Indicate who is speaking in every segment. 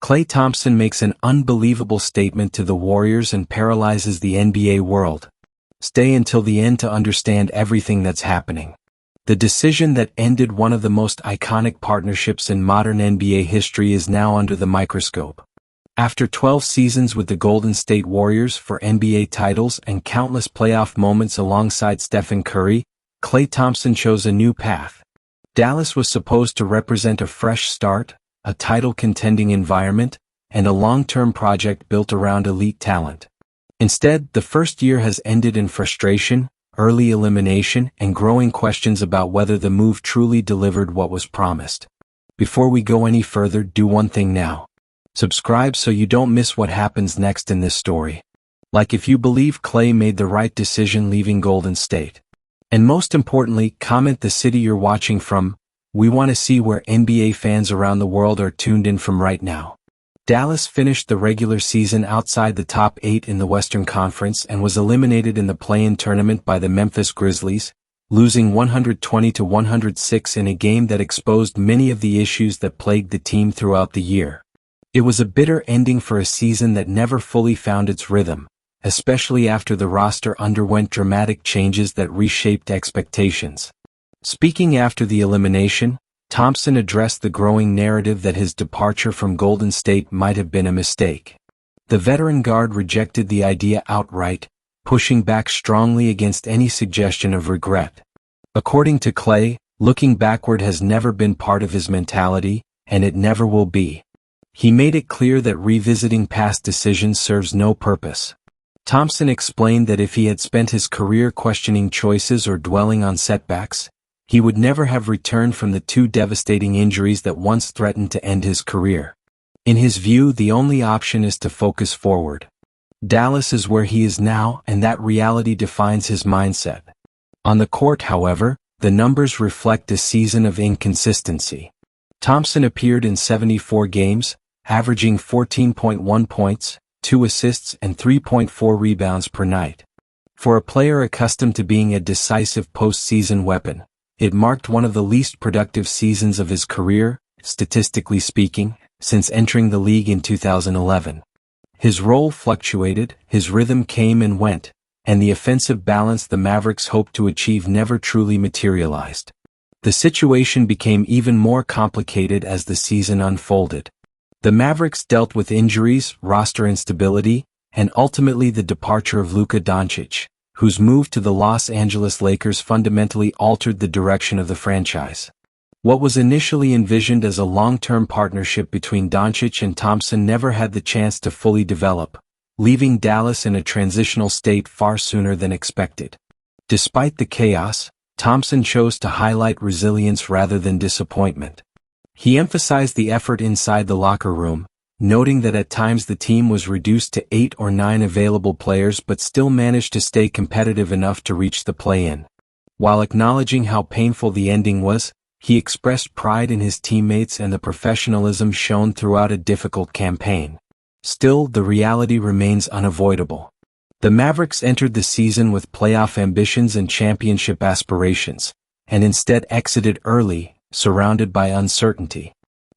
Speaker 1: Klay Thompson makes an unbelievable statement to the Warriors and paralyzes the NBA world. Stay until the end to understand everything that's happening. The decision that ended one of the most iconic partnerships in modern NBA history is now under the microscope. After 12 seasons with the Golden State Warriors for NBA titles and countless playoff moments alongside Stephen Curry, Klay Thompson chose a new path. Dallas was supposed to represent a fresh start, a title-contending environment, and a long-term project built around elite talent. Instead, the first year has ended in frustration, early elimination, and growing questions about whether the move truly delivered what was promised. Before we go any further, do one thing now. Subscribe so you don't miss what happens next in this story. Like if you believe Klay made the right decision leaving Golden State. And most importantly, comment the city you're watching from. We want to see where NBA fans around the world are tuned in from right now. Dallas finished the regular season outside the top 8 in the Western Conference and was eliminated in the play-in tournament by the Memphis Grizzlies, losing 120-106 in a game that exposed many of the issues that plagued the team throughout the year. It was a bitter ending for a season that never fully found its rhythm, especially after the roster underwent dramatic changes that reshaped expectations. Speaking after the elimination, Thompson addressed the growing narrative that his departure from Golden State might have been a mistake. The veteran guard rejected the idea outright, pushing back strongly against any suggestion of regret. According to Klay, looking backward has never been part of his mentality, and it never will be. He made it clear that revisiting past decisions serves no purpose. Thompson explained that if he had spent his career questioning choices or dwelling on setbacks, he would never have returned from the 2 devastating injuries that once threatened to end his career. In his view, the only option is to focus forward. Dallas is where he is now, and that reality defines his mindset. On the court, however, the numbers reflect a season of inconsistency. Thompson appeared in 74 games, averaging 14.1 points, 2 assists and 3.4 rebounds per night. For a player accustomed to being a decisive postseason weapon, it marked one of the least productive seasons of his career, statistically speaking, since entering the league in 2011. His role fluctuated, his rhythm came and went, and the offensive balance the Mavericks hoped to achieve never truly materialized. The situation became even more complicated as the season unfolded. The Mavericks dealt with injuries, roster instability, and ultimately the departure of Luka Doncic, whose move to the Los Angeles Lakers fundamentally altered the direction of the franchise. What was initially envisioned as a long-term partnership between Doncic and Thompson never had the chance to fully develop, leaving Dallas in a transitional state far sooner than expected. Despite the chaos, Thompson chose to highlight resilience rather than disappointment. He emphasized the effort inside the locker room, noting that at times the team was reduced to 8 or 9 available players but still managed to stay competitive enough to reach the play-in. While acknowledging how painful the ending was, he expressed pride in his teammates and the professionalism shown throughout a difficult campaign. Still, the reality remains unavoidable. The Mavericks entered the season with playoff ambitions and championship aspirations, and instead exited early, surrounded by uncertainty.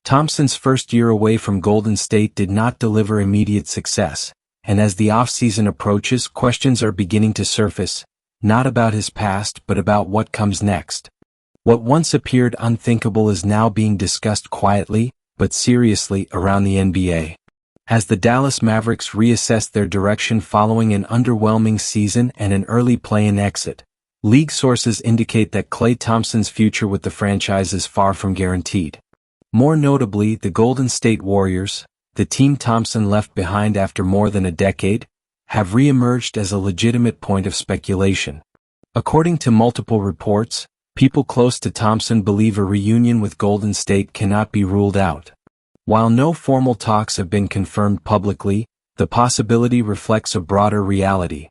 Speaker 1: Thompson's first year away from Golden State did not deliver immediate success, and as the offseason approaches, questions are beginning to surface, not about his past but about what comes next. What once appeared unthinkable is now being discussed quietly, but seriously, around the NBA. As the Dallas Mavericks reassessed their direction following an underwhelming season and an early play-in exit, league sources indicate that Klay Thompson's future with the franchise is far from guaranteed. More notably, the Golden State Warriors, the team Thompson left behind after more than a decade, have re-emerged as a legitimate point of speculation. According to multiple reports, people close to Thompson believe a reunion with Golden State cannot be ruled out. While no formal talks have been confirmed publicly, the possibility reflects a broader reality.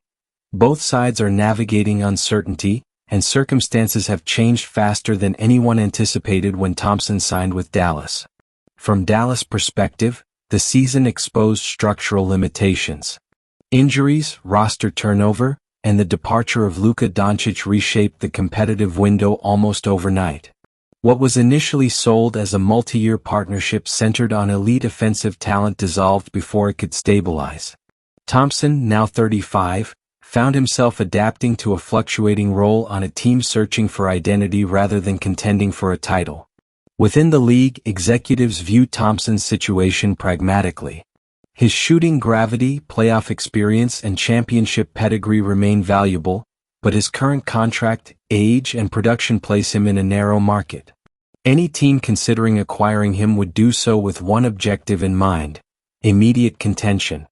Speaker 1: Both sides are navigating uncertainty, and circumstances have changed faster than anyone anticipated when Thompson signed with Dallas. From Dallas' perspective, the season exposed structural limitations. Injuries, roster turnover, and the departure of Luka Doncic reshaped the competitive window almost overnight. What was initially sold as a multi-year partnership centered on elite offensive talent dissolved before it could stabilize. Thompson, now 35, found himself adapting to a fluctuating role on a team searching for identity rather than contending for a title. Within the league, executives viewed Thompson's situation pragmatically. His shooting gravity, playoff experience, and championship pedigree remain valuable, but his current contract, age, and production place him in a narrow market. Any team considering acquiring him would do so with one objective in mind: immediate contention.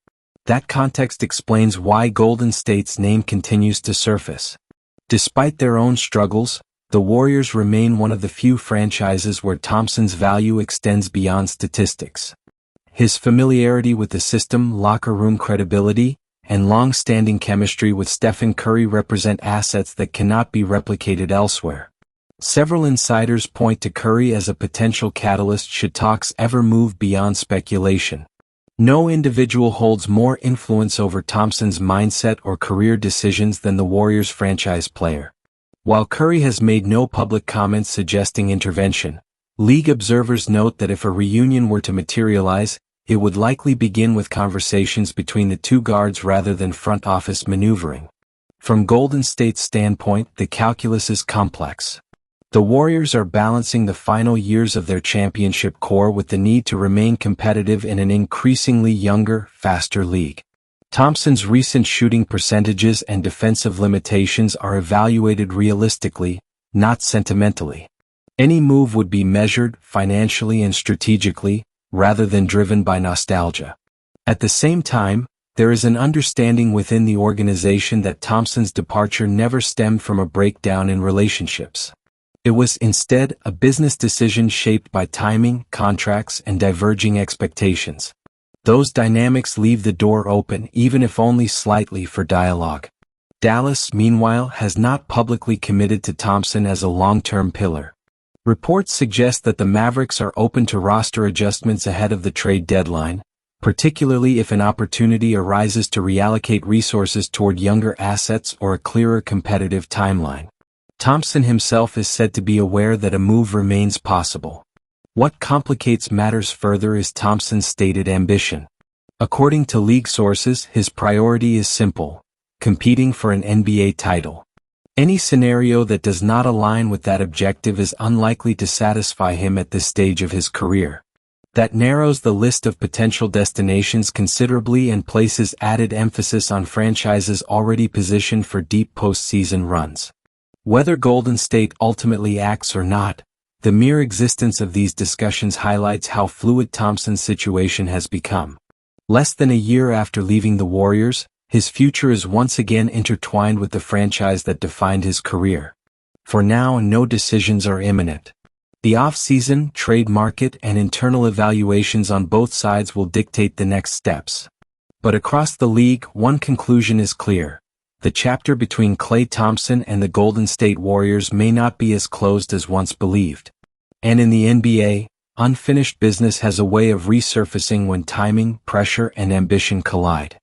Speaker 1: That context explains why Golden State's name continues to surface. Despite their own struggles, the Warriors remain one of the few franchises where Thompson's value extends beyond statistics. His familiarity with the system, locker room credibility, and long-standing chemistry with Stephen Curry represent assets that cannot be replicated elsewhere. Several insiders point to Curry as a potential catalyst should talks ever move beyond speculation. No individual holds more influence over Thompson's mindset or career decisions than the Warriors franchise player. While Curry has made no public comments suggesting intervention, league observers note that if a reunion were to materialize, it would likely begin with conversations between the two guards rather than front office maneuvering. From Golden State's standpoint, the calculus is complex. The Warriors are balancing the final years of their championship core with the need to remain competitive in an increasingly younger, faster league. Thompson's recent shooting percentages and defensive limitations are evaluated realistically, not sentimentally. Any move would be measured financially and strategically, rather than driven by nostalgia. At the same time, there is an understanding within the organization that Thompson's departure never stemmed from a breakdown in relationships. It was instead a business decision shaped by timing, contracts, and diverging expectations. Those dynamics leave the door open, even if only slightly, for dialogue. Dallas, meanwhile, has not publicly committed to Thompson as a long-term pillar. Reports suggest that the Mavericks are open to roster adjustments ahead of the trade deadline, particularly if an opportunity arises to reallocate resources toward younger assets or a clearer competitive timeline. Thompson himself is said to be aware that a move remains possible. What complicates matters further is Thompson's stated ambition. According to league sources, his priority is simple: competing for an NBA title. Any scenario that does not align with that objective is unlikely to satisfy him at this stage of his career. That narrows the list of potential destinations considerably and places added emphasis on franchises already positioned for deep postseason runs. Whether Golden State ultimately acts or not, the mere existence of these discussions highlights how fluid Thompson's situation has become. Less than a year after leaving the Warriors, his future is once again intertwined with the franchise that defined his career. For now, no decisions are imminent. The off-season, trade market, and internal evaluations on both sides will dictate the next steps. But across the league, one conclusion is clear: the chapter between Klay Thompson and the Golden State Warriors may not be as closed as once believed. And in the NBA, unfinished business has a way of resurfacing when timing, pressure, and ambition collide.